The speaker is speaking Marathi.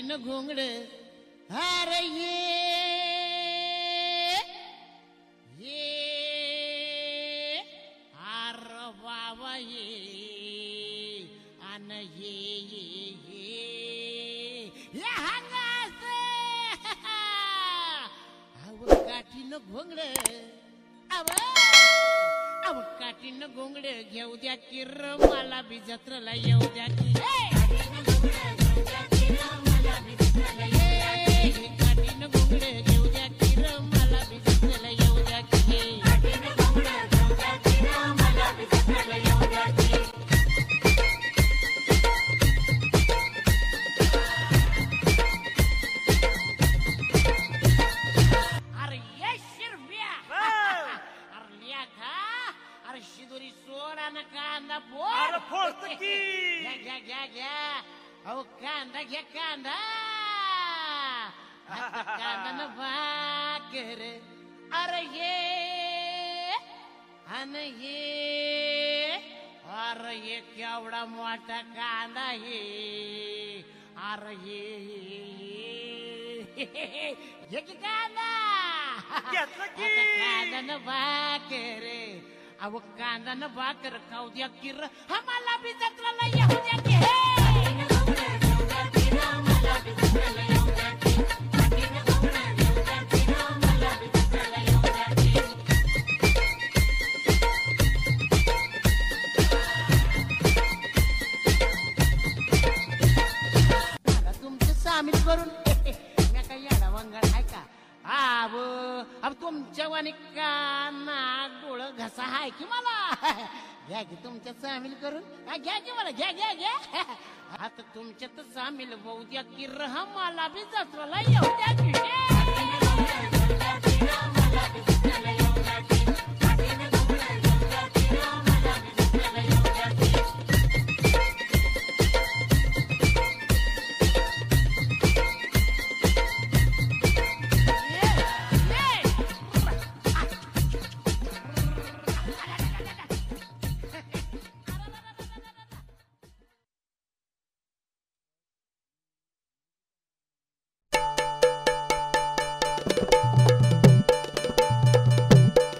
काठीनं घोंगड अरे ये आर बाबा ये अन ये हंगास अव काठीनं घोंगड अव काठीनं घोंगड घेऊ द्या किर मला बी जत्रला येऊ द्या की काठीनं घोंगड घेऊ द्या किर मला बी जत्रला येऊ द्या की शिदोरी सोडा ना कांदा फोड घ्या अहो कांदा घ्या कांदा कांदा न भाकर अरे ये अरे ये केवढा मोठा कांदा ये अरे ये की कांदा कांदा न भाकर अव कांदा न भाकर खाऊ द्या किर आम्हाला बी जत्राला येऊ द्या की तुमचं सामील करून मी काय याडा वंगड आहे का अब तुमच्या वाणी काना डोळ घसा हाय की मला घ्या की तुमच्या सामील करून घ्या की मला घ्या आता तुमच्यात सामील होऊ द्या की मला बी जत्राला येऊ द्या की